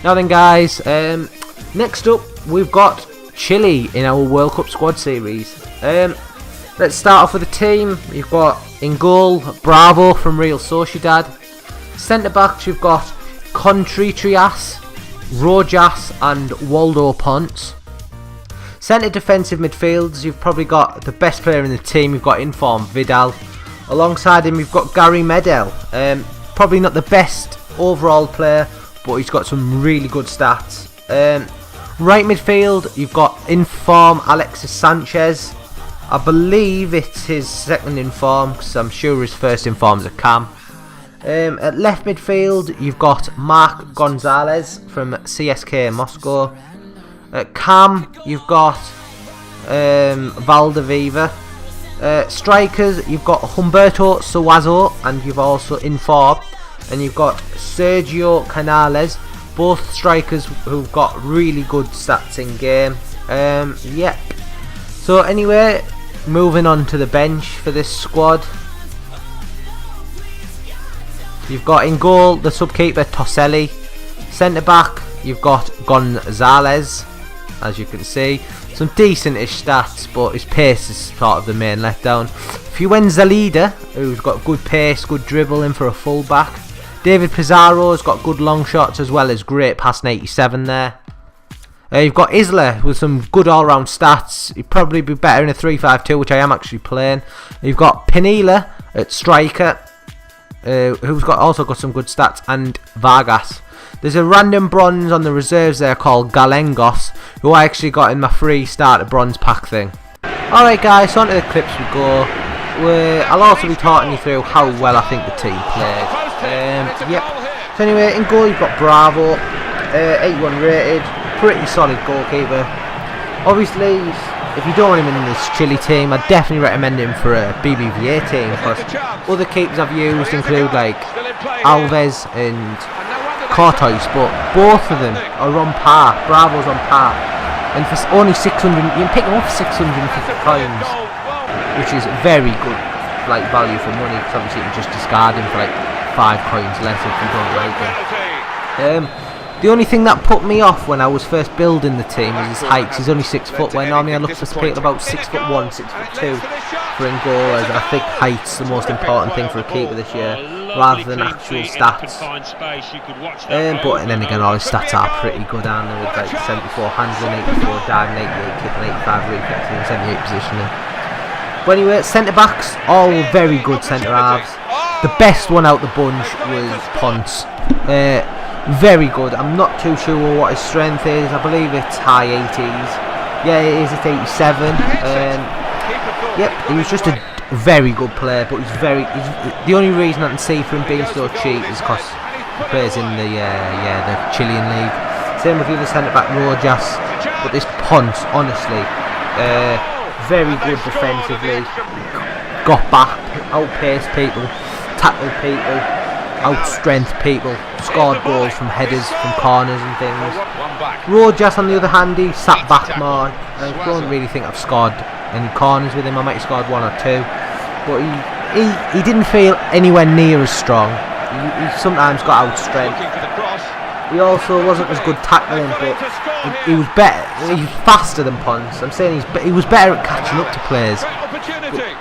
Now then, guys, next up we've got Chile in our World Cup squad series. Let's start off with the team. You've got in goal Bravo from Real Sociedad. Centre backs you've got Contreras, Rojas and Waldo Ponce. Centre defensive midfields, you've probably got the best player in the team. You've got in form Vidal. Alongside him, you've got Gary Medel. Probably not the best overall player, but he's got some really good stats. Right midfield, you've got in form Alexis Sanchez. I believe it's his second in form, because I'm sure his first in form is a cam. At left midfield, you've got Marc Gonzalez from CSKA Moscow. At cam, you've got Valdeviva. Strikers, you've got Humberto Suazo, and you've also in form, and you've got Sergio Canales. Both strikers who've got really good stats in game. Yep. So anyway, moving on to the bench for this squad. You've got in goal the sub-keeper Toselli. Centre back you've got Gonzalez, as you can see. Some decent-ish stats, but his pace is sort of the main letdown. Fuenzalida, who's got good pace, good dribbling for a full-back. David Pizarro's got good long shots as well as great past 87 there. You've got Isla with some good all-round stats. He'd probably be better in a 3-5-2, which I am actually playing. You've got Pinilla at striker, who's also got some good stats, and Vargas. There's a random bronze on the reserves there called Galengos, who I actually got in my free starter bronze pack thing. Alright guys, so on to the clips we go. I'll also be talking you through how well I think the team played. Yep. So anyway, in goal you've got Bravo, 81 rated, pretty solid goalkeeper. Obviously, if you don't want him in this Chile team, I'd definitely recommend him for a BBVA team, because other keepers I've used include like Alves and Cortois, but both of them are on par. Bravo's on par, and for only 600, you can pick them up for 650 coins, which is very good, like value for money. Because obviously you can just discard him for like 5 coins less if you don't like him. The only thing that put me off when I was first building the team was his height. He's only 6 foot, where normally I look for people about 6'1", 6'2" for in goal, as I think height's the most important thing for a keeper this year, rather than actual stats. But then again, all his stats are pretty good, aren't they? With like 74 handling, 84 diving, 88 kicking, 85 reflexing, 78 positioning. But anyway, centre backs, all very good centre halves. The best one out the bunch was Ponce. Very good. I'm not too sure what his strength is. I believe it's high 80s. Yeah, it is. It's 87. Yep, he was just a very good player, but the only reason I can see for him being so cheap is because he plays in the Chilean league. Same with the other centre back Rojas, but this Ponce, honestly, very good defensively. Got back, outpaced people, tackled people, outstrength people, scored goals from headers, from corners and things. Rojas, on the other hand, he sat back more. I don't really think I've scored any corners with him. I might have scored 1 or 2, but he didn't feel anywhere near as strong. He sometimes got outstrength. He also wasn't as good tackling, but he was better. He was faster than Ponce. I'm saying he was better at catching up to players.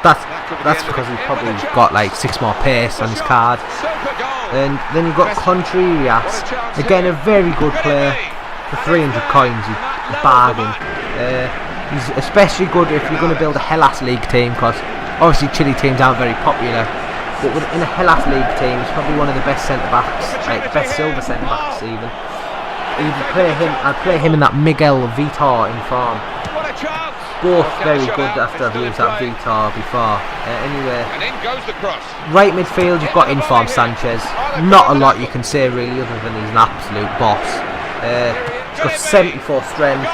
But that's because he's probably got like 6 more pace on his card. And then you've got Contreras, again a very good player. For 300 coins, he's bargain. He's especially good if you're going to build a Hellas League team, because obviously Chile teams aren't very popular. But in a Hellas League team, he's probably one of the best centre backs, like best silver centre backs even. I'd play him in that Miguel Vitor in form. Both very good after I've used that Vitor before. Anyway, right midfield you've got in-form Sanchez. Not a lot you can say really, other than he's an absolute boss. He's got 74 strength.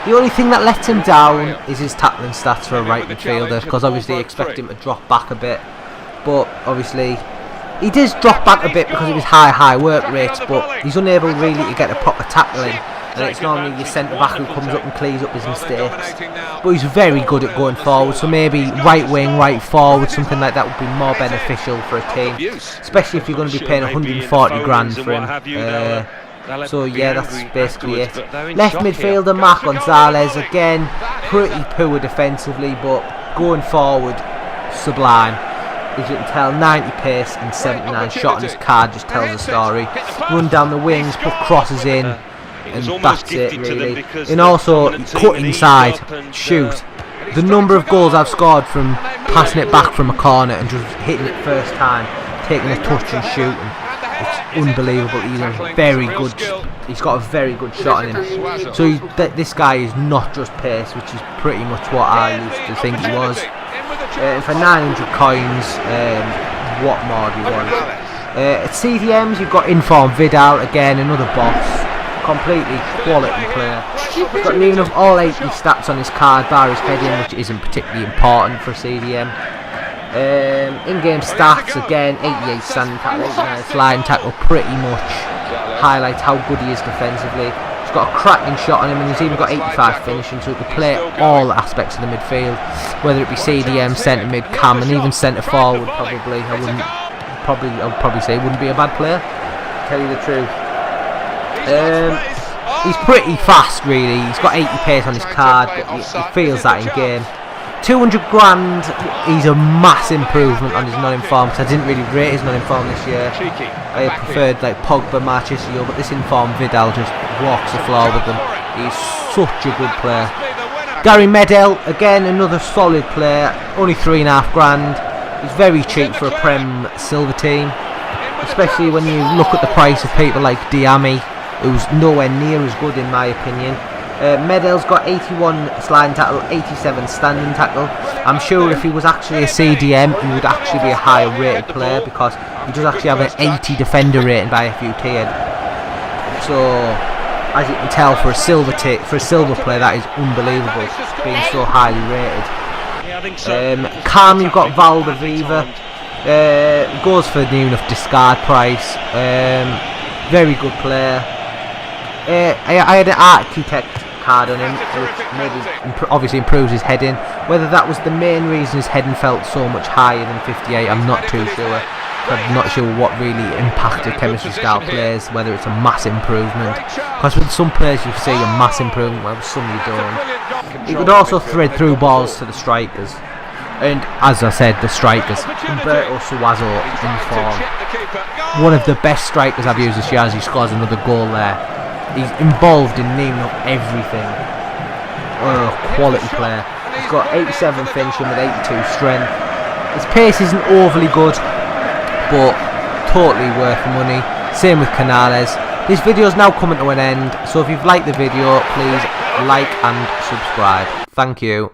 The only thing that lets him down is his tackling stats for a right midfielder, because obviously you expect him to drop back a bit. But obviously he does drop back a bit because of his high work rates, but he's unable really to get a proper tackling. And it's normally your centre back who comes up and cleans up his mistakes. But he's very good at going forward, so maybe right wing, right forward, something like that would be more beneficial for a team, especially if you're going to be paying 140 grand for him. So yeah, that's basically it. Left midfielder Marc Gonzalez, again, pretty poor defensively, but going forward, sublime. As you can tell, 90 pace and 79 shot on his card just tells the story. Run down the wings, put crosses in, and that's it really. And also, cut inside, shoot. The number of goals I've scored from passing it back from a corner and just hitting it first time, taking a touch and shooting. It's unbelievable. He's got a very good shot on him. So this guy is not just pace, which is pretty much what I used to think he was. For 900 coins, what more do you want? At CDMs, you've got Inform Vidal, again, another boss. Completely quality player. He's got even of all 80 stats on his card, bar his heading, which isn't particularly important for CDM. In-game stats, again, 88 standing tackle, 89 sliding tackle, pretty much highlights how good he is defensively. He's got a cracking shot on him, and he's even got 85 finishing, so he can play all aspects of the midfield, whether it be CDM, centre mid, cam, and even centre forward. Probably, I would probably say he wouldn't be a bad player, to tell you the truth. He's pretty fast, really. He's got 80 pace on his card, but he feels that in game. 200 grand, he's a mass improvement on his non-informed, because I didn't really rate his non-informed this year. I preferred like Pogba, Marchisio, but this informed Vidal just walks the floor with them. He's such a good player. Gary Medel, again another solid player, only 3.5 grand. He's very cheap for a Prem silver team, especially when you look at the price of people like Diami, who's nowhere near as good in my opinion. Medel's got 81 sliding tackle, 87 standing tackle. I'm sure if he was actually a CDM, he would actually be a higher rated player, because he does actually have an 80 defender rating by FUT. So, as you can tell, for a silver player, that is unbelievable, being so highly rated. Calm, you've got Valdeviva. Goes for the enough discard price. Very good player. I had an architect card on him, which maybe obviously improves his heading. Whether that was the main reason his heading felt so much higher than 58, I'm not too sure. I'm not sure what really impacted chemistry style players, whether it's a mass improvement, because with some players you see a mass improvement, while with some you don't. He could also thread through balls to the strikers, and as I said, the strikers. Humberto Suazo in form, one of the best strikers I've used this year, as he scores another goal there. He's involved in naming up everything. Quality player. He's got 87 finishing with 82 strength. His pace isn't overly good, but totally worth the money. Same with Canales. This video is now coming to an end, so if you've liked the video, please like and subscribe. Thank you.